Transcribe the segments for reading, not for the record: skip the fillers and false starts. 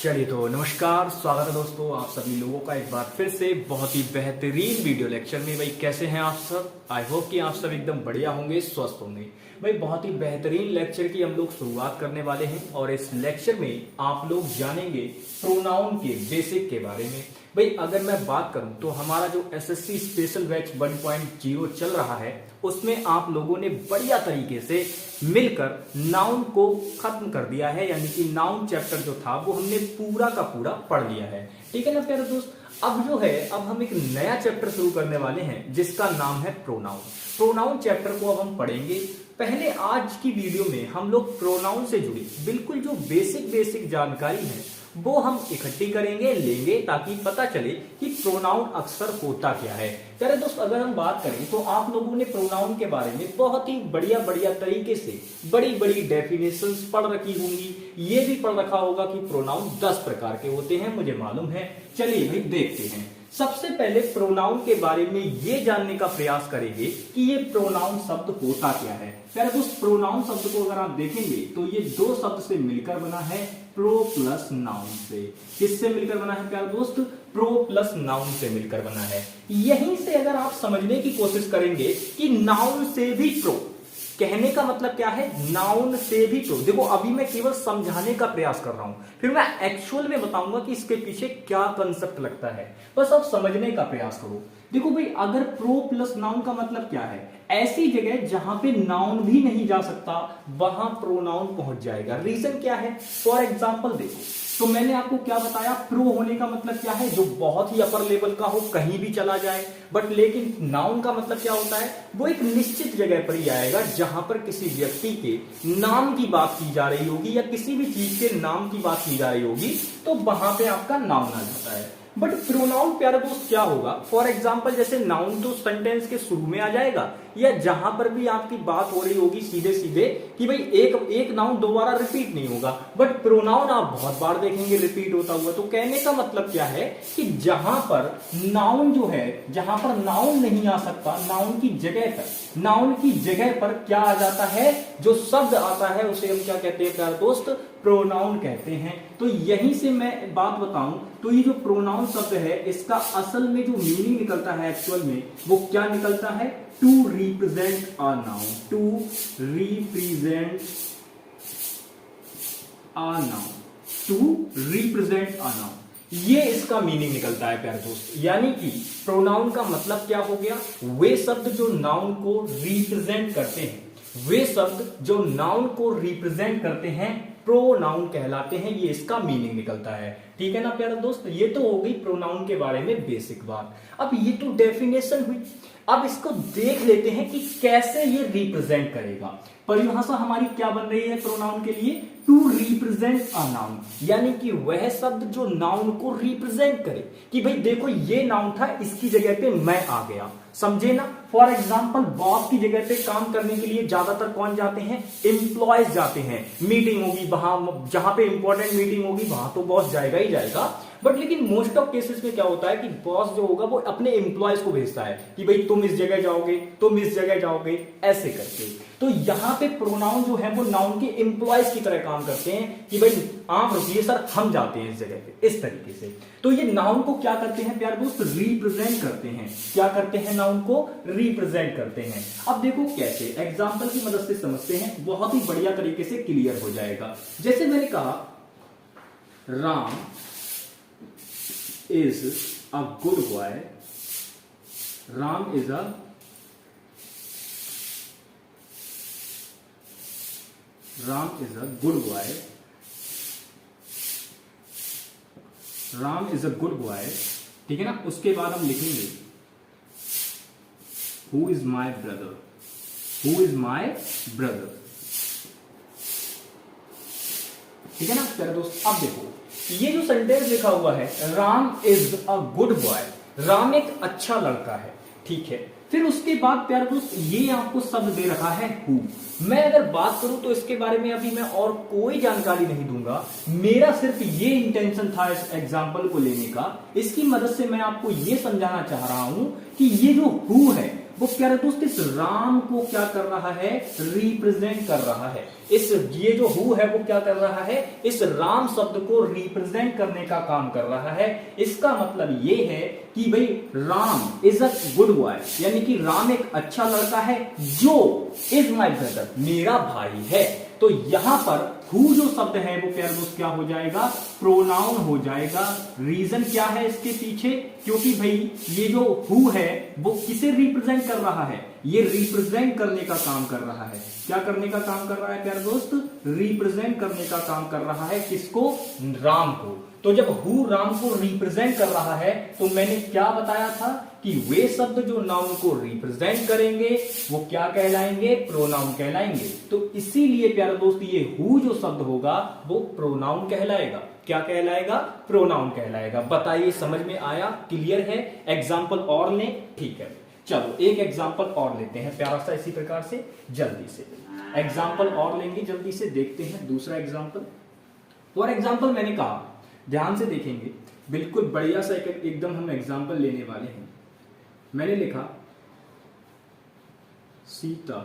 चलिए तो नमस्कार, स्वागत है दोस्तों आप सभी लोगों का एक बार फिर से बहुत ही बेहतरीन वीडियो लेक्चर में। भाई कैसे हैं आप सब? आई होप कि आप सब एकदम बढ़िया होंगे, स्वस्थ होंगे। भाई बहुत ही बेहतरीन लेक्चर की हम लोग शुरुआत करने वाले हैं और इस लेक्चर में आप लोग जानेंगे प्रोनाउन के बेसिक के बारे में। भाई अगर मैं बात करूं तो हमारा जो एसएससी स्पेशल बैच 1.0 चल रहा है उसमें आप लोगों ने बढ़िया तरीके से मिलकर नाउन को खत्म कर दिया है, यानी कि नाउन चैप्टर जो था वो हमने पूरा का पूरा पढ़ लिया है। ठीक है ना प्यारे दोस्त। अब जो है अब हम एक नया चैप्टर शुरू करने वाले हैं जिसका नाम है प्रोनाउन। प्रोनाउन चैप्टर को अब हम पढ़ेंगे। पहले आज की वीडियो में हम लोग प्रोनाउन से जुड़ी बिल्कुल जो बेसिक जानकारी है वो हम इकट्ठी करेंगे, लेंगे, ताकि पता चले कि प्रोनाउन अक्सर होता क्या है। प्यारे दोस्त अगर हम बात करें तो आप लोगों ने प्रोनाउन के बारे में बहुत ही बढ़िया तरीके से बड़ी डेफिनेशंस पढ़ रखी होंगी। ये भी पढ़ रखा होगा कि प्रोनाउन 10 प्रकार के होते हैं, मुझे मालूम है। चलिए भाई देखते हैं। सबसे पहले प्रोनाउन के बारे में ये जानने का प्रयास करेंगे कि ये प्रोनाउन शब्द होता क्या है। प्यारे दोस्त प्रोनाउन शब्द को अगर आप देखेंगे तो ये दो शब्द से मिलकर बना है, प्रो प्लस नाउन से। किससे मिलकर बना है प्यारे दोस्त? प्रो प्लस नाउन से मिलकर बना है। यहीं से अगर आप समझने की कोशिश करेंगे कि नाउन से भी प्रो, कहने का मतलब क्या है? नाउन से भी प्रो। देखो अभी मैं केवल समझाने का प्रयास कर रहा हूं, फिर मैं एक्चुअल में बताऊंगा कि इसके पीछे क्या कंसेप्ट लगता है। बस आप समझने का प्रयास करो। देखो भाई अगर प्रो प्लस नाउन का मतलब क्या है? ऐसी जगह जहां पे नाउन भी नहीं जा सकता वहां प्रोनाउन पहुंच जाएगा। रीजन क्या है? फॉर एग्जाम्पल देखो, तो मैंने आपको क्या बताया, प्रो होने का मतलब क्या है? जो बहुत ही अपर लेवल का हो, कहीं भी चला जाए। बट लेकिन नाउन का मतलब क्या होता है? वो एक निश्चित जगह पर ही आएगा जहां पर किसी व्यक्ति के नाम की बात की जा रही होगी या किसी भी चीज के नाम की बात की जा रही होगी, तो वहां पे आपका नाउन आ जाता है। बट प्रोनाउन प्यारे दोस्त क्या होगा? फॉर एग्जाम्पल जैसे नाउन तो सेंटेंस के शुरू में आ जाएगा या जहां पर भी आपकी बात हो रही होगी सीधे कि भाई एक नाउन दोबारा रिपीट नहीं होगा। बट प्रोनाउन आप बहुत बार देखेंगे रिपीट होता हुआ। तो कहने का मतलब क्या है कि जहां पर नाउन जो है, जहां पर नाउन नहीं आ सकता, नाउन की जगह पर क्या आ जाता है? जो शब्द आता है उसे हम क्या कहते हैं प्यारे दोस्त? प्रोनाउन कहते हैं। तो यहीं से मैं बात बताऊं तो ये जो प्रोनाउन शब्द है इसका असल में जो मीनिंग निकलता है एक्चुअल में वो क्या निकलता है? To represent a noun. To represent a noun. To represent a noun, ये इसका मीनिंग निकलता है प्यारे दोस्त। यानी कि प्रोनाउन का मतलब क्या हो गया? वे शब्द जो नाउन को रिप्रेजेंट करते हैं, वे शब्द जो नाउन को रिप्रेजेंट करते हैं प्रोनाउन कहलाते हैं। ये इसका मीनिंग निकलता है। ठीक है ना प्यारे दोस्त। ये तो हो गई प्रोनाउन के बारे में बेसिक बात। अब ये तो डेफिनेशन हुई। अब इसको देख लेते हैं कि कैसे ये रिप्रेजेंट करेगा। परिभाषा हमारी क्या बन रही है प्रोनाउन के लिए? टू रिप्रेजेंट अ नाउन, यानी कि वह शब्द जो नाउन को रिप्रेजेंट करे कि भाई देखो ये नाउन था, इसकी जगह पे मैं आ गया। समझे ना? फॉर एग्जाम्पल बॉस की जगह पे काम करने के लिए ज्यादातर कौन जाते हैं? एम्प्लॉयज जाते हैं। मीटिंग होगी वहां, जहां पे इंपॉर्टेंट मीटिंग होगी वहां तो बॉस जाएगा ही जाएगा। बट लेकिन मोस्ट ऑफ केसेस में क्या होता है कि बॉस जो होगा वो अपने एम्प्लॉयज को भेजता है कि भाई तुम इस जगह जाओगे, तुम इस जगह जाओगे, ऐसे करके। तो यहां पे प्रोनाउन जो है वो नाउन के एम्प्लॉयज की तरह काम करते हैं कि भाई आप रुकिए सर, हम जाते हैं इस जगह पे, इस तरीके से। तो ये नाउन को क्या करते हैं प्यारे दोस्त? रिप्रेजेंट करते हैं। क्या करते हैं? नाउन को रिप्रेजेंट करते हैं। अब देखो कैसे, एग्जाम्पल की मदद से समझते हैं, बहुत ही बढ़िया तरीके से क्लियर हो जाएगा। जैसे मैंने कहा Ram is a good boy. Ram is a good boy. Ram is a good boy. ठीक है ना? उसके बाद हम लिखेंगे Who is my brother? Who is my brother? ठीक है ना प्यारे दोस्त। अब देखो ये जो सेंटेंस लिखा हुआ है, Ram is a good boy, Ram एक अच्छा लड़का है। ठीक है, फिर उसके बाद प्यारे दोस्त ये आपको शब्द दे रखा है हु। मैं अगर बात करूं तो इसके बारे में अभी मैं और कोई जानकारी नहीं दूंगा। मेरा सिर्फ ये इंटेंशन था इस एग्जाम्पल को लेने का। इसकी मदद से मैं आपको ये समझाना चाह रहा हूं कि ये जो हु है वो प्यारे दोस्त इस राम को क्या कर रहा है, रिप्रेजेंट कर रहा है। इस ये जो हु है वो क्या कर रहा है, इस राम शब्द को रिप्रेजेंट करने का काम कर रहा है। इसका मतलब ये है कि भाई Ram is a good boy, यानी कि राम एक अच्छा लड़का है जो इज माई ब्रदर, मेरा भाई है। तो यहां पर हु जो शब्द है वो प्यारे दोस्त क्या हो जाएगा, प्रोनाउन हो जाएगा। रीजन क्या है इसके पीछे, क्योंकि भाई ये जो हु है वो किसे रिप्रेजेंट कर रहा है, ये रिप्रेजेंट करने का काम कर रहा है। क्या करने का काम कर रहा है प्यारे दोस्त, रिप्रेजेंट करने का काम कर रहा है। किसको, राम को। तो जब हु राम को रिप्रेजेंट कर रहा है तो मैंने क्या बताया था कि वे शब्द जो नाउन को रिप्रेजेंट करेंगे वो क्या कहलाएंगे, प्रोनाउन कहलाएंगे। तो इसीलिए प्यारे दोस्त ये हु जो शब्द होगा वो प्रोनाउन कहलाएगा। क्या कहलाएगा, प्रोनाउन कहलाएगा। बताइए समझ में आया, क्लियर है। एग्जाम्पल और लें, ठीक है। चलो एक एग्जाम्पल और लेते हैं प्यारा सा, इसी प्रकार से जल्दी से एग्जाम्पल और लेंगे, जल्दी से देखते हैं दूसरा एग्जाम्पल। फॉर एग्जाम्पल मैंने कहा, ध्यान से देखेंगे, बिल्कुल बढ़िया सा एकदम हम एग्जाम्पल लेने वाले हैं। मैंने लिखा Sita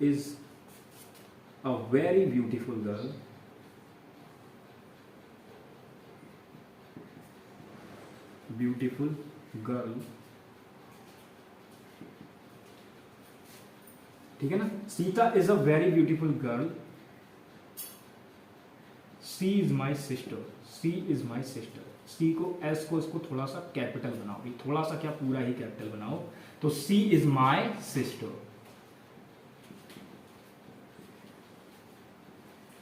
is a very beautiful girl, beautiful girl, ठीक है ना। Sita is a very beautiful girl, she is my sister, she is my sister. C को एस को इसको थोड़ा सा कैपिटल बनाओ, थोड़ा सा क्या पूरा ही कैपिटल बनाओ। तो सी इज माई सिस्टर,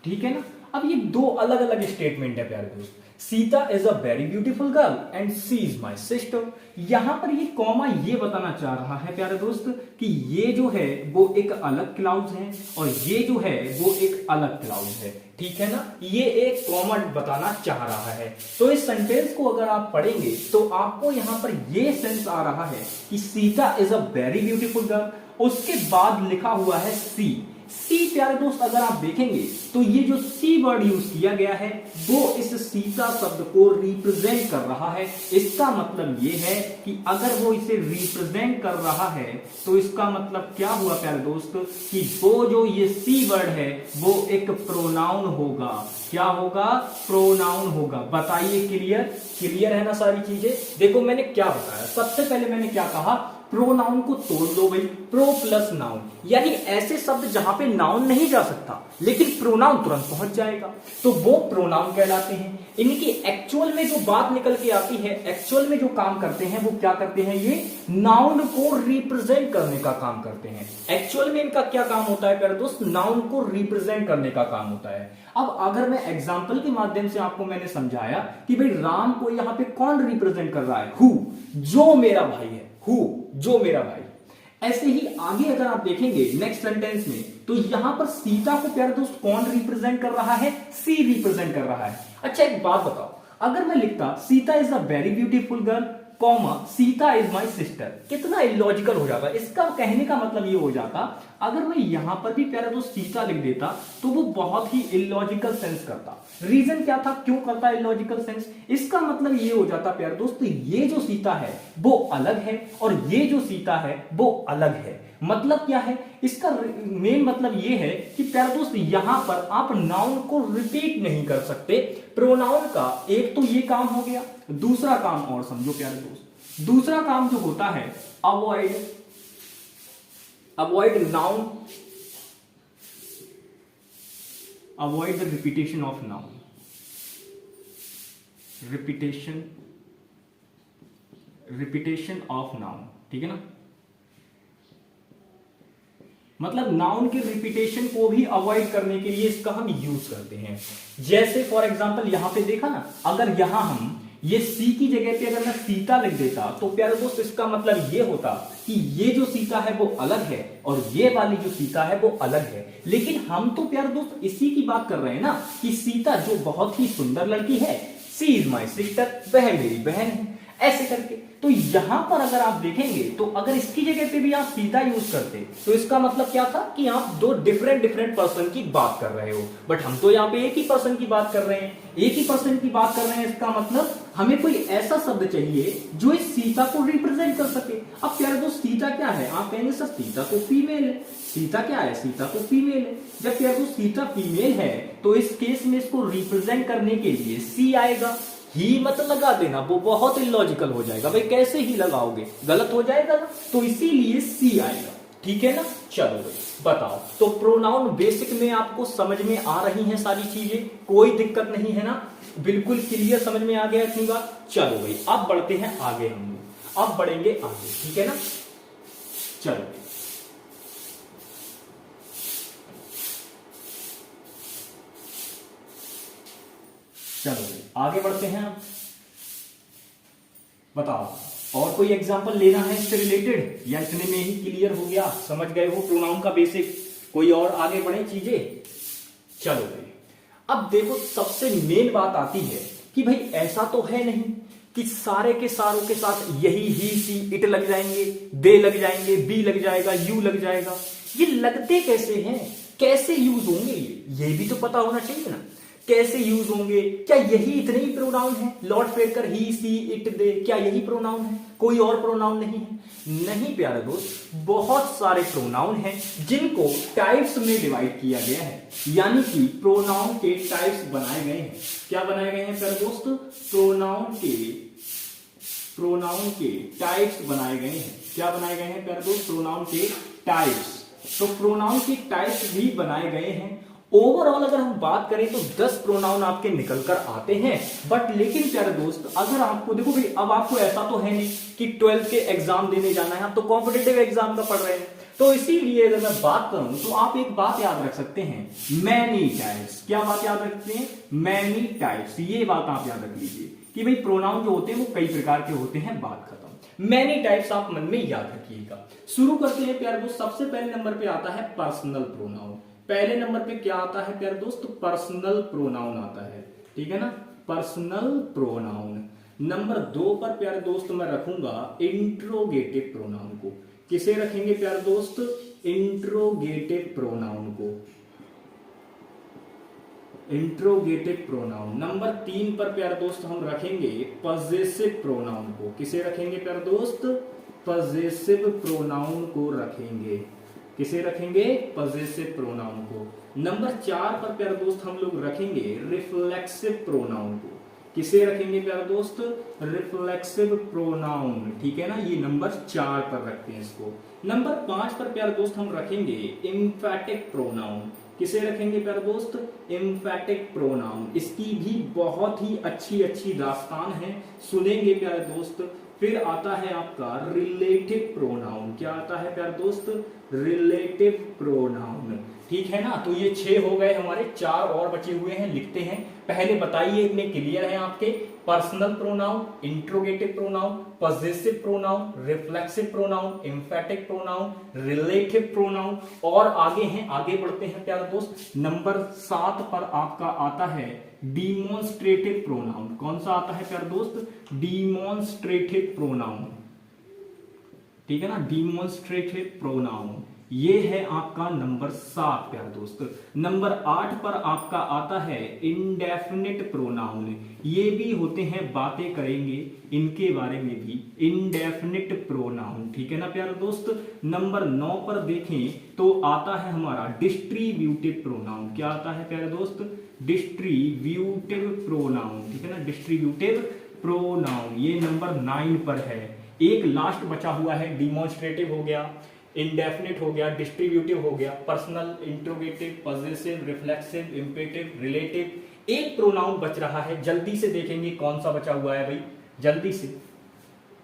ठीक है ना। अब ये दो अलग अलग स्टेटमेंट है प्यारे दोस्त। Sita is a very beautiful girl and she is my sister. यहां पर ये कॉमा ये बताना चाह रहा है प्यारे दोस्त कि ये जो है वो एक अलग क्लाउड है और ये जो है वो एक अलग क्लाउड है, ठीक है ना। ये एक कॉमा बताना चाह रहा है। तो इस सेंटेंस को अगर आप पढ़ेंगे तो आपको यहां पर ये सेंस आ रहा है कि Sita is a very beautiful girl, उसके बाद लिखा हुआ है सी। सी प्यारे दोस्त अगर आप देखेंगे तो ये जो सी वर्ड यूज किया गया है वो इस सीता शब्द को रिप्रेजेंट कर रहा है। इसका मतलब ये है कि अगर वो इसे रिप्रेजेंट कर रहा है तो इसका मतलब क्या हुआ प्यारे दोस्त कि वो जो ये सी वर्ड है वो एक प्रोनाउन होगा। क्या होगा, प्रोनाउन होगा। बताइए क्लियर, क्लियर है ना सारी चीजें। देखो मैंने क्या बताया, सबसे पहले मैंने क्या कहा, प्रोनाउन को तोड़ दो भाई, प्रो प्लस नाउन, यानी ऐसे शब्द जहां पे नाउन नहीं जा सकता लेकिन प्रोनाउन तुरंत पहुंच जाएगा तो वो प्रोनाउन कहलाते हैं। इनकी एक्चुअल में जो बात निकल के आती है, एक्चुअल में जो काम करते हैं वो क्या करते हैं, ये नाउन को रिप्रेजेंट करने का काम करते हैं। एक्चुअल में इनका क्या काम होता है प्यारे दोस्त, नाउन को रिप्रेजेंट करने का काम होता है। अब अगर मैं एग्जाम्पल के माध्यम से आपको मैंने समझाया कि भाई राम को यहां पे कौन रिप्रेजेंट कर रहा है, हु, जो मेरा भाई है, हु जो मेरा भाई। ऐसे ही आगे अगर आप देखेंगे नेक्स्ट सेंटेंस में तो यहां पर सीता को प्यारे दोस्त कौन रिप्रेजेंट कर रहा है, सी रिप्रेजेंट कर रहा है। अच्छा एक बात बताओ, अगर मैं लिखता Sita is a very beautiful girl comma Sita is my sister, कितना इलॉजिकल हो जाता। इसका कहने का मतलब ये हो जाता अगर मैं यहां पर भी प्यारे दोस्त सीता लिख देता तो वो बहुत ही इलॉजिकल सेंस करता। रीजन क्या था, क्यों करता इलॉजिकल सेंस, इसका मतलब ये हो जाता प्यारे दोस्त ये जो सीता है वो अलग है और ये जो सीता है वो अलग है। मतलब क्या है इसका, मेन मतलब ये है कि प्यारे दोस्त यहां पर आप नाउन को रिपीट नहीं कर सकते। प्रोनाउन का एक तो ये काम हो गया, दूसरा काम और समझो प्यारे दोस्त, दूसरा काम जो होता है avoid noun, avoid the repetition of noun, repetition of noun, ठीक है ना। मतलब नाउन के रिपीटेशन को भी अवॉइड करने के लिए इसका हम यूज करते हैं। जैसे फॉर एग्जांपल यहां पे देखा ना, अगर यहां हम ये सी की जगह पे अगर मैं सीता लिख देता तो प्यारे दोस्त इसका मतलब ये होता कि ये जो सीता है वो अलग है और ये वाली जो सीता है वो अलग है। लेकिन हम तो प्यारे दोस्त इसी की बात कर रहे हैं ना कि सीता जो बहुत ही सुंदर लड़की है, सी इज माई सिस्टर, वह मेरी बहन है, ऐसे करके। तो यहां पर अगर आप देखेंगे तो अगर इसकी जगह पे भी आप सीता यूज करते तो इसका मतलब क्या था कि आप दो डिफरेंट डिफरेंट पर्सन की बात कर रहे हो, बट हम तो यहाँ पे एक ही पर्सन की बात कर रहे हैं, एक ही पर्सन की बात कर रहे हैं। इसका मतलब हमें कोई ऐसा शब्द चाहिए जो इस सीता को रिप्रेजेंट कर सके। अब प्यारे दोस्त सीता क्या है, आप कहेंगे सर सीता तो फीमेल है। सीता क्या है, सीता तो फीमेल है। जब प्यारे दोस्त सीता फीमेल है तो इस केस में इसको रिप्रेजेंट करने के लिए सी आएगा। ही मत लगा देना, वो बहुत इलॉजिकल हो जाएगा भाई, कैसे ही लगाओगे, गलत हो जाएगा ना, तो इसीलिए सी आएगा। ठीक है ना, चलो भाई बताओ। तो प्रोनाउन बेसिक में आपको समझ में आ रही हैं सारी चीजें, कोई दिक्कत नहीं है ना, बिल्कुल क्लियर समझ में आ गया इतनी बात। चलो भाई अब बढ़ते हैं आगे, हम लोग अब बढ़ेंगे आगे, ठीक है ना। चलो चलो आगे बढ़ते हैं। आप बताओ और कोई एग्जांपल लेना है इससे रिलेटेड या इतने में ही क्लियर हो गया, समझ गए हो प्रोनाउन का बेसिक, कोई और आगे बढ़े चीजें। चलो भाई अब देखो सबसे मेन बात आती है कि भाई ऐसा तो है नहीं कि सारे के सारों के साथ यही ही सी इट लग जाएंगे, दे लग जाएंगे, बी लग जाएगा, यू लग जाएगा। ये लगते कैसे हैं, कैसे यूज होंगे, ये भी तो पता होना चाहिए ना, कैसे यूज होंगे। क्या यही इतने ही प्रोनाउन है, Lord फेकर, he see it they, क्या यही प्रोनाउन है, कोई और प्रोनाउन नहीं है? नहीं प्यारे दोस्त, बहुत सारे प्रोनाउन हैं जिनको टाइप्स में डिवाइड किया गया है, यानी कि प्रोनाउन के टाइप्स बनाए गए हैं। क्या बनाए गए हैं प्यारे दोस्त, प्रोनाउन के टाइप्स बनाए गए हैं। क्या बनाए गए हैं प्यारे दोस्त, प्रोनाउन के टाइप्स। तो प्रोनाउन के टाइप्स भी बनाए गए हैं। ओवरऑल अगर हम बात करें तो 10 प्रोनाउन आपके निकल कर आते हैं। बट लेकिन प्यारे दोस्त अगर आपको देखो भाई, अब आपको ऐसा तो है नहीं कि 12th के एग्जाम देने जाना है, आप तो कॉम्पिटेटिव एग्जाम का पढ़ रहे हैं, तो इसीलिए अगर मैं बात करूं तो आप एक बात याद रख सकते हैं, मैनी टाइप्स। क्या बात याद रखते हैं, मैनी टाइप्स। ये बात आप याद रख लीजिए कि भाई प्रोनाउन जो होते हैं वो कई प्रकार के होते हैं, बात खत्म। मैनी टाइप्स आप मन में याद रखिएगा। शुरू करते हैं प्यारे दोस्त, सबसे पहले नंबर पे आता है पर्सनल प्रोनाउन। पहले नंबर पे क्या आता है प्यारे दोस्त, पर्सनल प्रोनाउन आता है, ठीक है ना, पर्सनल प्रोनाउन। नंबर 2 पर प्यारे दोस्त मैं रखूंगा इंट्रोगेटिव प्रोनाउन को। किसे रखेंगे प्यारे दोस्त, इंट्रोगेटिव प्रोनाउन को, इंट्रोगेटिव प्रोनाउन। नंबर 3 पर प्यारे दोस्त हम रखेंगे पजेसिव प्रोनाउन को। किसे रखेंगे प्यारे दोस्त, पजेसिव प्रोनाउन को रखेंगे। किसे रखेंगे, पजेसिव प्रोनाउन को। नंबर 4 पर प्यारे दोस्त हम लोग रखेंगे रिफ्लेक्सिव प्रोनाउन को। किसे रखेंगे प्यारे दोस्त, रिफ्लेक्सिव प्रोनाउन, ठीक है ना, ये नंबर 4 पर रखते हैं इसको। नंबर 5 पर प्यारे दोस्त हम रखेंगे एम्फैटिक प्रोनाउन। किसे रखेंगे प्यारे दोस्त, एम्फैटिक प्रोनाउन। इसकी भी बहुत ही अच्छी अच्छी दास्तान है, सुनेंगे प्यारे दोस्त। फिर आता है आपका रिलेटिव प्रोनाउन। क्या आता है प्यारे दोस्त, रिलेटिव प्रोनाउन, ठीक है ना। तो ये 6 हो गए हमारे, 4 और बचे हुए हैं, लिखते हैं। पहले बताइए इतने क्लियर हैं आपके, personal pronoun, interrogative pronoun, possessive pronoun, reflexive pronoun, एम्फैटिक pronoun, relative pronoun. और आगे हैं, आगे बढ़ते हैं प्यारे दोस्त। नंबर 7 पर आपका आता है डिमॉन्स्ट्रेटिव प्रोनाउन। कौन सा आता है प्यारे दोस्त, डिमॉन्स्ट्रेटिव प्रोनाउन, ठीक है ना, डिमॉन्स्ट्रेटिव प्रोनाउन। ये है आपका नंबर 7 प्यारे दोस्त। नंबर 8 पर आपका आता है इंडेफिनिट प्रोनाउन। ये भी होते हैं, बातें करेंगे इनके बारे में भी, इंडेफिनिट प्रोनाउन, ठीक है ना प्यारे दोस्त। नंबर 9 पर देखें तो आता है हमारा डिस्ट्रीब्यूटिव प्रोनाउन। क्या आता है प्यारे दोस्त, डिस्ट्रीब्यूटिव प्रोनाउन, ठीक है ना, डिस्ट्रीब्यूटिव प्रोनाउन। ये नंबर 9 पर है। एक लास्ट बचा हुआ है, डिमॉन्स्ट्रेटिव हो गया, इंडेफिनिट हो गया, डिस्ट्रीब्यूटिव हो गया, personal, interrogative, possessive, reflexive, imperative, relative. एक प्रोनाउन बच रहा है, जल्दी से देखेंगे कौन सा बचा हुआ है भाई, जल्दी से।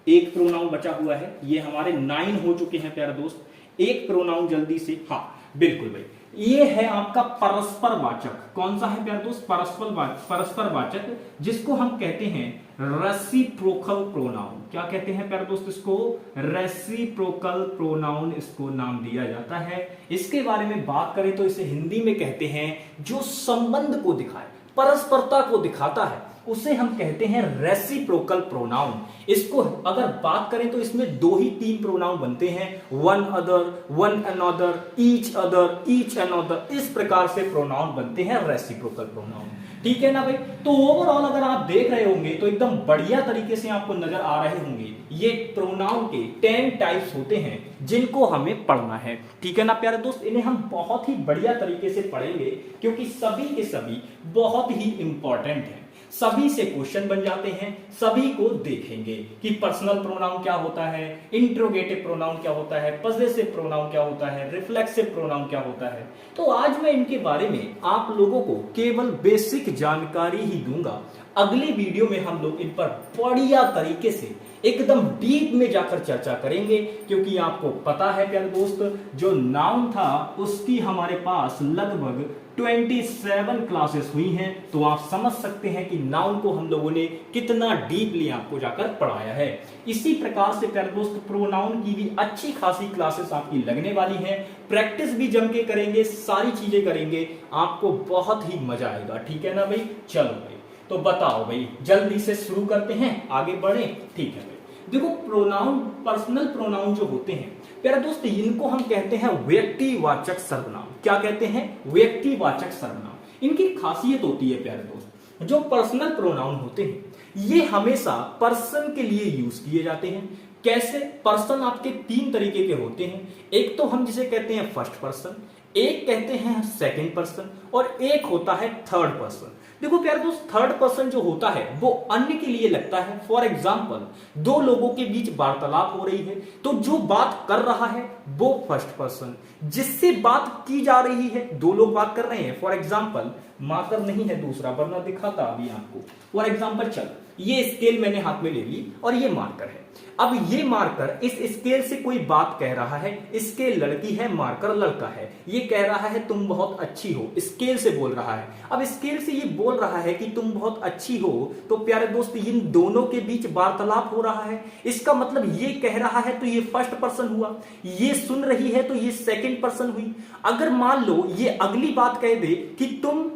एक प्रोनाउन बचा हुआ है, ये हमारे 9 हो चुके हैं प्यारे दोस्त। एक प्रोनाउन जल्दी से, हाँ बिल्कुल भाई, ये है आपका परस्पर वाचक। कौन सा है प्यारे दोस्त, परस्पर वाचक, जिसको हम कहते हैं रेसिप्रोकल प्रोनाउन। क्या कहते हैं प्यारे दोस्त इसको, रेसिप्रोकल प्रोनाउन इसको नाम दिया जाता है। इसके बारे में बात करें तो इसे हिंदी में कहते हैं जो संबंध को दिखाए, परस्परता को दिखाता है। उसे हम कहते हैं रेसिप्रोकल प्रोनाउन। इसको अगर बात करें तो इसमें दो ही तीन प्रोनाउन बनते हैं, one other, one another, each other, each another, इस प्रकार से प्रोनाउन बनते हैं रेसिप्रोकल प्रोनाउन। ठीक है ना भाई। तो ओवरऑल अगर आप देख रहे होंगे तो एकदम बढ़िया तरीके से आपको नजर आ रहे होंगे ये प्रोनाउन के 10 टाइप्स होते हैं जिनको हमें पढ़ना है। ठीक है ना प्यारे दोस्त, इन्हें हम बहुत ही बढ़िया तरीके से पढ़ेंगे क्योंकि सभी के सभी बहुत ही इंपॉर्टेंट हैं, सभी से क्वेश्चन बन जाते हैं, सभी को देखेंगे कि पर्सनल प्रोनाउन क्या होता है, इंट्रोगेटिव प्रोनाउन क्या होता है, पजेसिव प्रोनाउन क्या होता है, रिफ्लेक्सिव प्रोनाउन क्या होता है। तो आज मैं इनके बारे में आप लोगों को केवल बेसिक जानकारी ही दूंगा। अगली वीडियो में हम लोग इन पर बढ़िया तरीके से एकदम डीप में जाकर चर्चा करेंगे क्योंकि आपको पता है प्यारे दोस्त, जो नाउन था उसकी हमारे पास लगभग 27 क्लासेस हुई हैं। तो आप समझ सकते हैं कि नाउन को हम लोगों ने कितना डीपली आपको जाकर पढ़ाया है। इसी प्रकार से प्यारे दोस्त प्रोनाउन की भी अच्छी खासी क्लासेस आपकी लगने वाली हैं, प्रैक्टिस भी जम के करेंगे, सारी चीजें करेंगे, आपको बहुत ही मजा आएगा। ठीक है ना भाई, चलो भाई तो बताओ भाई, जल्दी से शुरू करते हैं, आगे बढ़े। ठीक है भाई, देखो प्रोनाउन, पर्सनल प्रोनाउन जो होते हैं प्यारे दोस्त, इनको हम कहते हैं व्यक्तिवाचक सर्वनाम। क्या कहते हैं? व्यक्तिवाचक सर्वनाम। इनकी खासियत होती है प्यारे दोस्त, जो पर्सनल प्रोनाउन होते हैं ये हमेशा पर्सन के लिए यूज किए जाते हैं। कैसे? पर्सन आपके तीन तरीके के होते हैं, एक तो हम जिसे कहते हैं फर्स्ट पर्सन, एक कहते हैं सेकंड पर्सन, और एक होता है थर्ड पर्सन। देखो प्यारे दोस्त, थर्ड पर्सन जो होता है वो अन्य के लिए लगता है। फॉर एग्जाम्पल, दो लोगों के बीच वार्तालाप हो रही है तो जो बात कर रहा है वो फर्स्ट पर्सन, जिससे बात की जा रही है, दो लोग बात कर रहे हैं। फॉर एग्जाम्पल, मार्कर नहीं है दूसरा, वरना दिखाता अभी आपको। फॉर एग्जाम्पल, चल ये स्केल मैंने हाथ में ले ली और ये मार्कर है। अब ये मार्कर इस स्केल से कोई बात कह रहा है, स्केल लड़की है, मार्कर लड़का है। ये कह रहा है तुम बहुत अच्छी हो, स्केल से बोल रहा है। अब स्केल से ये बोल रहा है कि तुम बहुत अच्छी हो, तो प्यारे दोस्त इन दोनों के बीच वार्तालाप हो रहा है। इसका मतलब ये कह रहा है तो ये फर्स्ट पर्सन हुआ, ये सुन रही है तो ये सेकंड पर्सन हुई। अगर मान लो ये अगली बात कह दे कि तुम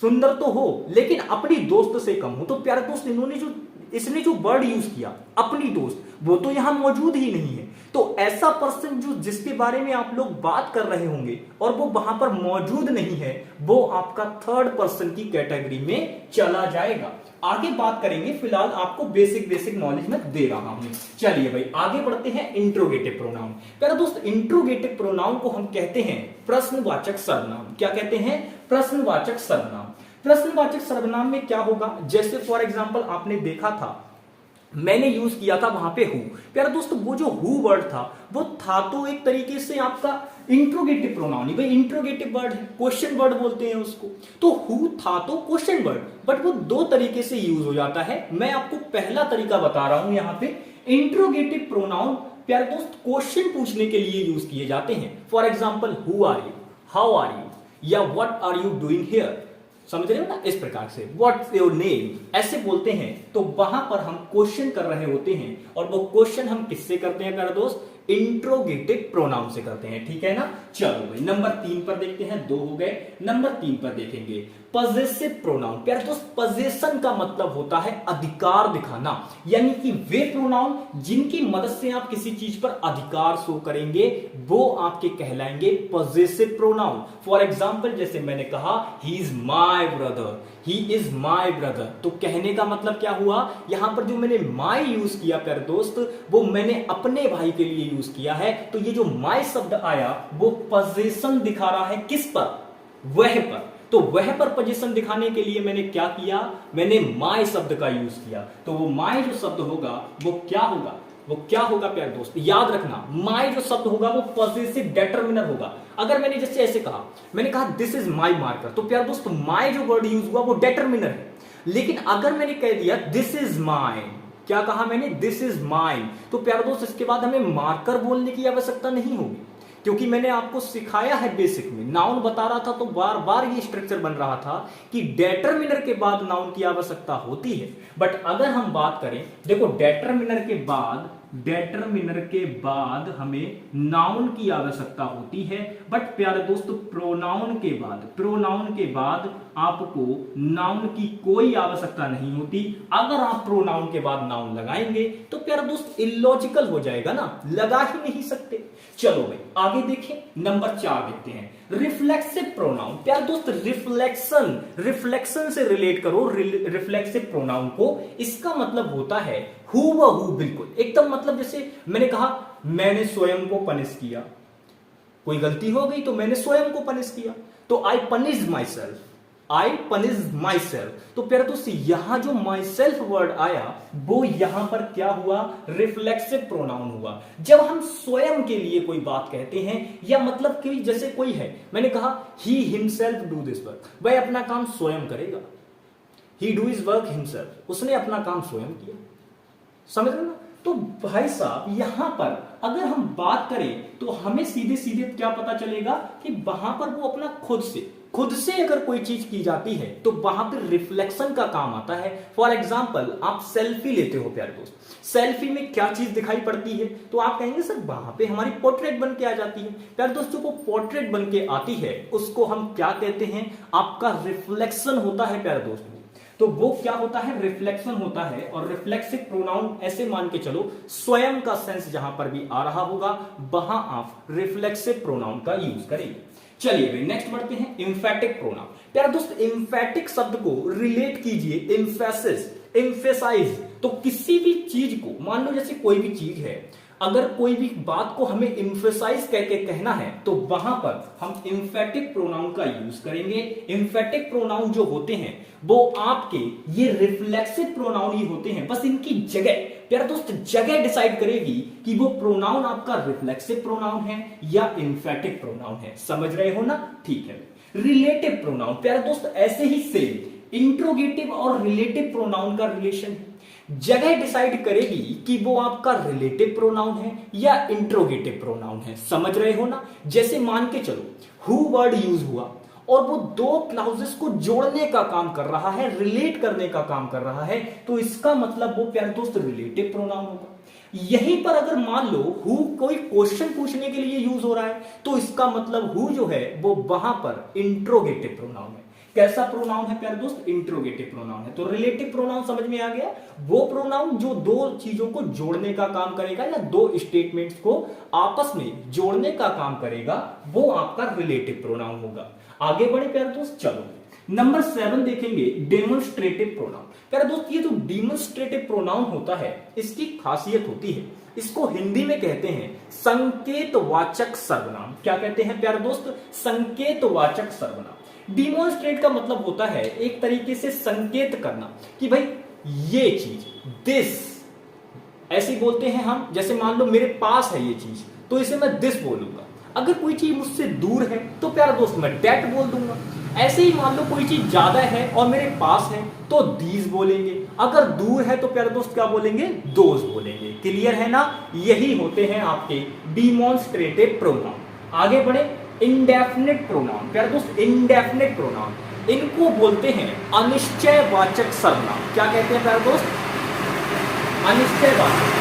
सुंदर तो हो लेकिन अपनी दोस्त से कम हो, तो प्यारे दोस्त इसने जो वर्ड यूज किया अपनी दोस्त, वो तो यहां मौजूद ही नहीं है। तो ऐसा पर्सन जो जिसके बारे में आप लोग बात कर रहे होंगे और वो वहां पर मौजूद नहीं है, वो आपका थर्ड पर्सन की कैटेगरी में चला जाएगा। आगे बात करेंगे, फिलहाल आपको बेसिक नॉलेज में दे रहा हूं। चलिए भाई आगे बढ़ते हैं। Interrogative pronoun. प्यारे दोस्त, इंट्रोगेटिव प्रोनाउन को हम कहते हैं प्रश्नवाचक सर्वनाम। क्या कहते हैं? प्रश्नवाचक सर्वनाम। प्रश्नवाचक सर्वनाम में क्या होगा, जैसे फॉर एग्जांपल आपने देखा था, मैंने यूज किया था वहां पे हु। प्यारे दोस्त, वो जो हु वर्ड था वो था तो एक तरीके से आपका इंट्रोगेटिव प्रोनाउन ही, भाई इंट्रोगेटिव वर्ड है, क्वेश्चन वर्ड बोलते हैं उसको। तो हु था तो क्वेश्चन वर्ड, बट वो दो तरीके से यूज हो जाता है। मैं आपको पहला तरीका बता रहा हूं यहाँ पे। इंट्रोगेटिव प्रोनाउन प्यारे दोस्त क्वेश्चन पूछने के लिए यूज किए जाते हैं। For example, who are you, how are you, या what are you doing here. समझ रहे हो ना? इस प्रकार से व्हाट्स योर नेम ऐसे बोलते हैं तो वहां पर हम क्वेश्चन कर रहे होते हैं, और वो क्वेश्चन हम किससे करते हैं प्यारे दोस्त? इंट्रोगेटिव प्रोनाउन से करते हैं। ठीक है ना? चलो भाई नंबर 3 पर देखते हैं, 2 हो गए, नंबर 3 पर देखेंगे पजेसिव प्रोनाउन। प्यारे दोस्त, पजेशन का मतलब होता है अधिकार दिखाना, यानी कि वे प्रोनाउन जिनकी मदद से आप किसी चीज पर अधिकार शो करेंगे वो आपके कहलाएंगे पजेसिव प्रोनाउन। फॉर एग्जाम्पल, जैसे मैंने कहा he is my brother, he is my brother, तो कहने का मतलब क्या हुआ, यहां पर जो मैंने माई यूज किया प्यारे दोस्त, वो मैंने अपने भाई के लिए यूज किया है। तो ये जो माई शब्द आया वो पजेशन दिखा रहा है किस पर? वह पर। तो वह पर पोजीशन दिखाने के लिए मैंने क्या किया? मैंने माय शब्द का यूज किया। तो वो माय जो शब्द होगा वो क्या होगा? वो क्या होगा प्यारे दोस्त? याद रखना, माय जो शब्द होगा वो पॉजिटिव डिटरमिनर होगा। अगर मैंने जैसे ऐसे कहा, मैंने कहा दिस इज माय मार्कर, तो प्यारे दोस्त माय जो वर्ड यूज हुआ वो डिटरमिनर है। लेकिन अगर मैंने कह दिया दिस इज माइन, क्या कहा मैंने? दिस इज माइन, तो प्यारे दोस्त इसके बाद हमें मार्कर बोलने की आवश्यकता नहीं होगी, क्योंकि मैंने आपको सिखाया है बेसिक में, नाउन बता रहा था तो बार बार ये स्ट्रक्चर बन रहा था कि डेटरमिनर के बाद नाउन की आवश्यकता होती है। बट अगर हम बात करें, देखो डेटरमिनर के बाद डेटरमिनर के बाद हमें नाउन की आवश्यकता होती है, बट प्यारे दोस्त प्रोनाउन के बाद आपको नाउन की कोई आवश्यकता नहीं होती। अगर आप प्रोनाउन के बाद नाउन लगाएंगे तो प्यारे दोस्त इलॉजिकल हो जाएगा ना, लगा ही नहीं सकते। चलो भाई आगे देखें, नंबर 4 देखते हैं, रिफ्लेक्सिव प्रोनाउन। प्यारे दोस्त रिफ्लेक्शन से रिलेट करो रिफ्लेक्सिव प्रोनाउन को। इसका मतलब होता है हूबहू, बिल्कुल एकदम, मतलब जैसे मैंने कहा मैंने स्वयं को पनिश किया, कोई गलती हो गई तो मैंने स्वयं को पनिश किया, तो आई पनिश माई सेल्फ। तो प्यारे दोस्त यहां जो माई सेल्फ वर्ड आया वो यहां पर क्या हुआ, रिफ्लेक्सिव प्रोनाउन हुआ। जब हम स्वयं के लिए कोई बात कहते हैं, या मतलब कि जैसे कोई है, मैंने कहा he himself do this work, वह अपना काम स्वयं करेगा, ही डू हिज वर्क हिमसेल्फ, उसने अपना काम स्वयं किया, समझ रहे ना। तो भाई साहब यहां पर अगर हम बात करें तो हमें सीधे सीधे क्या पता चलेगा कि वहां पर वो अपना खुद से अगर कोई चीज की जाती है तो वहां पर रिफ्लेक्शन का काम आता है। फॉर एग्जाम्पल आप सेल्फी लेते हो प्यारे दोस्त, सेल्फी में क्या चीज दिखाई पड़ती है, तो आप कहेंगे सर वहां पे हमारी पोर्ट्रेट बन के आ जाती है। प्यारे दोस्तों वो पोर्ट्रेट बन के आती है उसको हम क्या कहते हैं, आपका रिफ्लेक्शन होता है प्यारे दोस्तों। तो वो क्या होता है, रिफ्लेक्शन होता है। और रिफ्लेक्सिव प्रोनाउन ऐसे मान के चलो स्वयं का सेंस जहां पर भी आ रहा होगा वहां आप रिफ्लेक्सिव प्रोनाउन का यूज करेंगे। चलिए भाई नेक्स्ट बढ़ते हैं, इंफेटिक प्रोनाउन। प्यारे दोस्त इंफेटिक शब्द को रिलेट कीजिए इंफेसिस, एम्फेसाइज। तो किसी भी चीज को, मान लो जैसे कोई भी चीज है, अगर कोई भी बात को हमें इंफेसाइज करके कहना है तो वहां पर हम इंफेटिक प्रोनाउन का यूज करेंगे। इंफेटिक प्रोनाउन जो होते हैं वो आपके ये रिफ्लेक्सिव प्रोनाउन ही होते हैं, बस इनकी जगह प्यारे दोस्त जगह डिसाइड करेगी कि वो प्रोनाउन आपका रिफ्लेक्सिव प्रोनाउन है या इंफेटिक प्रोनाउन है। समझ रहे हो ना, ठीक है। रिलेटिव प्रोनाउन प्यारे दोस्त ऐसे ही सेम इंट्रोगेटिव और रिलेटिव प्रोनाउन का रिलेशन है, जगह डिसाइड करेगी कि वो आपका रिलेटिव प्रोनाउन है या इंट्रोगेटिव प्रोनाउन है। समझ रहे हो ना। जैसे मान के चलो हु वर्ड यूज हुआ और वो दो क्लाउजेस को जोड़ने का काम कर रहा है, रिलेट करने का काम कर रहा है, तो इसका मतलब वो प्यारे दोस्त रिलेटिव प्रोनाउन होगा। यहीं पर अगर मान लो हु कोई क्वेश्चन पूछने के लिए यूज हो रहा है तो इसका मतलब हु जो है वो वहां पर इंट्रोगेटिव प्रोनाउन है। कैसा प्रोनाउन है प्यारे दोस्त, इंट्रोगेटिव प्रोनाउन है। तो रिलेटिव प्रोनाउन समझ में आ गया, वो प्रोनाउन जो दो चीजों को जोड़ने का काम करेगा या दो स्टेटमेंट्स को आपस में जोड़ने का काम करेगा, वो आपका रिलेटिव प्रोनाउन होगा। आगे बढ़े प्यारे दोस्त, चलो नंबर 7 देखेंगे, डेमोन्स्ट्रेटिव प्रोनाउन। प्यारे दोस्त ये जो डेमोन्स्ट्रेटिव प्रोनाउन होता है इसकी खासियत होती है, इसको हिंदी में कहते हैं संकेतवाचक सर्वनाम। क्या कहते हैं प्यारे दोस्त, संकेतवाचक सर्वनाम। डिमोन्स्ट्रेट का मतलब होता है एक तरीके से संकेत करना कि भाई ये चीज, दिस ऐसे बोलते हैं हम। जैसे मान लो मेरे पास है ये चीज तो इसे मैं दिस बोलूंगा। अगर कोई चीज मुझसे दूर है तो प्यारे दोस्त मैं दैट बोल दूंगा। ऐसे ही मान लो कोई चीज ज्यादा है और मेरे पास है तो दीज बोलेंगे, अगर दूर है तो प्यारे दोस्त क्या बोलेंगे, दोज बोलेंगे। क्लियर है ना, यही होते हैं आपके डिमोन्स्ट्रेटिव प्रोनाउन। आगे बढ़े, इंडेफिनिट प्रोनाउन। प्यारे दोस्त इंडेफिनिट प्रोनाउन इनको बोलते हैं अनिश्चयवाचक सर्वनाम। क्या कहते हैं प्यारे दोस्त, अनिश्चयवाचक।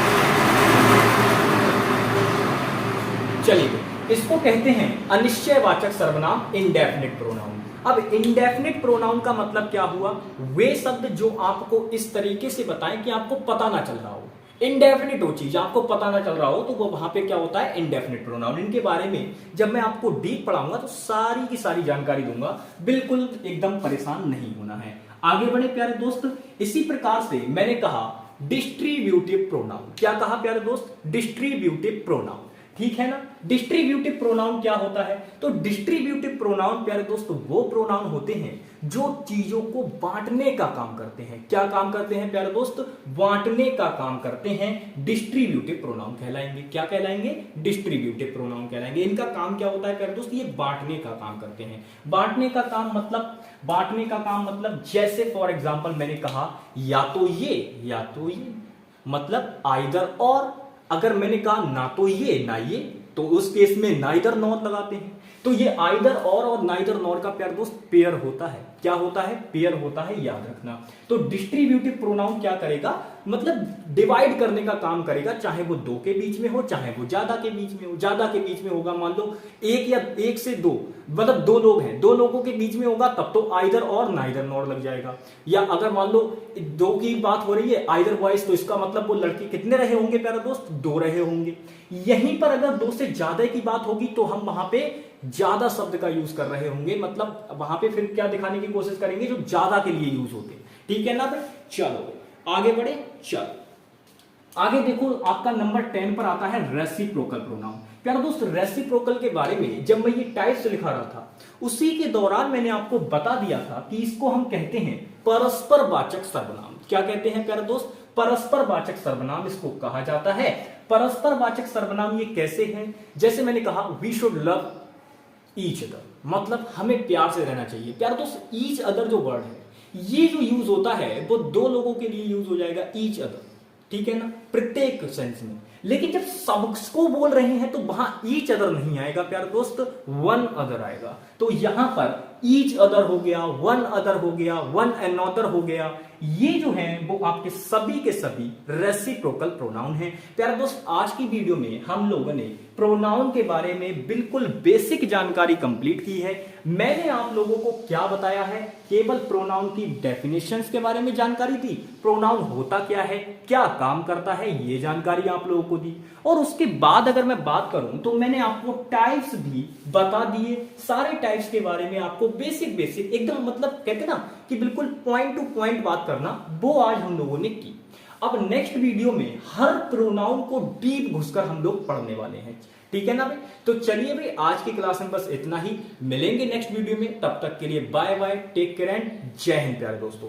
चलिए इसको कहते हैं अनिश्चयवाचक सर्वनाम, इंडेफिनिट प्रोनाउन। अब इंडेफिनिट प्रोनाउन का मतलब क्या हुआ, वे शब्द जो आपको इस तरीके से बताएं कि आपको पता ना चल रहा हो। इंडेफिनिट हो चीज, आपको पता ना चल रहा हो तो वो वहां पे क्या होता है, इंडेफिनिट प्रोनाउन। इनके बारे में जब मैं आपको डीप पढ़ाऊंगा तो सारी की सारी जानकारी दूंगा, बिल्कुल एकदम परेशान नहीं होना है। आगे बढ़े प्यारे दोस्त, इसी प्रकार से मैंने कहा डिस्ट्रीब्यूटिव प्रोनाउन। क्या कहा प्यारे दोस्त, डिस्ट्रीब्यूटिव प्रोनाउन, ठीक है ना। डिस्ट्रीब्यूटिव प्रोनाउन क्या होता है, तो डिस्ट्रीब्यूटिव प्रोनाउन प्यारे दोस्तों वो प्रोनाउन होते हैं जो चीजों को बांटने का काम करते हैं। क्या काम करते हैं प्यारे दोस्त, बांटने का काम करते हैं, डिस्ट्रीब्यूटिव प्रोनाउन कहलाएंगे। क्या कहलाएंगे, डिस्ट्रीब्यूटिव प्रोनाउन कहलाएंगे। इनका काम क्या होता है प्यारे दोस्त, ये बांटने का काम करते हैं। बांटने का काम मतलब जैसे फॉर एग्जाम्पल मैंने कहा या तो ये मतलब आइदर और। अगर मैंने कहा ना तो ये ना ये तो उस केस में नाइदर नॉर लगाते हैं। तो ये आइदर और नाइदर नॉर का प्यारे दोस्त पेयर होता है। क्या होता है, पेयर होता है, याद रखना। तो डिस्ट्रीब्यूटिव प्रोनाउन क्या करेगा, मतलब डिवाइड करने का काम करेगा, चाहे वो दो के बीच में हो, चाहे वो ज्यादा के बीच में हो। ज्यादा के बीच में होगा, मान लो एक या एक से दो, मतलब दो लोग हैं, दो लोगों के बीच में होगा, तब तो आइदर और नाइदर नॉर लग जाएगा। या अगर मान लो दो की बात हो रही है, आइदर बॉयज, तो इसका मतलब वो लड़के कितने रहे होंगे प्यारे दोस्त, दो रहे होंगे। यहीं पर अगर दो से ज्यादा की बात होगी तो हम वहां पे ज्यादा शब्द का यूज कर रहे होंगे, मतलब वहां पे फिर क्या दिखाने की कोशिश करेंगे, जो ज्यादा के लिए यूज होते। ठीक है ना भाई, चलो आगे बढ़े। चलो आगे देखो, आपका नंबर 10 पर आता है रेसिप्रोकल प्रोनाउन। प्यारे दोस्त, रेसिप्रोकल के बारे में जब मैं ये टाइप्स लिखा रहा था, उसी के दौरान मैंने आपको बता दिया था कि इसको हम कहते हैं परस्पर वाचक सर्वनाम। क्या कहते हैं प्यारे दोस्त, परस्पर वाचक सर्वनाम इसको कहा जाता है। परस्पर वाचक सर्वनाम ये कैसे हैं, जैसे मैंने कहा we should love each other, मतलब हमें प्यार से रहना चाहिए। प्यारे दोस्त, ईच अदर जो वर्ड है, ये जो यूज होता है वो दो लोगों के लिए यूज हो जाएगा, ईच अदर। ठीक है ना, प्रत्येक सेंस में। लेकिन जब सबको बोल रहे हैं तो वहां ईच अदर नहीं आएगा प्यारे दोस्त, वन अदर आएगा। तो यहां पर ईच अदर हो गया, वन अदर हो गया, वन अनदर हो गया, ये जो है वो आपके सभी के सभी रेसिप्रोकल प्रोनाउन है। प्यारे दोस्त, आज की वीडियो में हम लोगों ने प्रोनाउन के बारे में बिल्कुल बेसिक जानकारी कंप्लीट की है। मैंने आप लोगों को क्या बताया है, केवल प्रोनाउन की डेफिनेशंस के बारे में जानकारी दी, प्रोनाउन होता क्या है, क्या काम करता है, ये जानकारी आप लोगों को दी। और उसके बाद अगर मैं बात करूं तो मैंने आपको टाइप्स भी बता दिए, सारे टाइप्स के बारे में आपको बेसिक बेसिक एकदम, मतलब कहते ना कि बिल्कुल पॉइंट टू पॉइंट बात करना, वो आज हम लोगों ने की। अब नेक्स्ट वीडियो में हर प्रोनाउन को डीप घुसकर हम लोग पढ़ने वाले हैं। ठीक है ना भाई, तो चलिए भाई, आज की क्लास में बस इतना ही। मिलेंगे नेक्स्ट वीडियो में, तब तक के लिए bye bye, take care and जय हिंद प्यारे दोस्तों।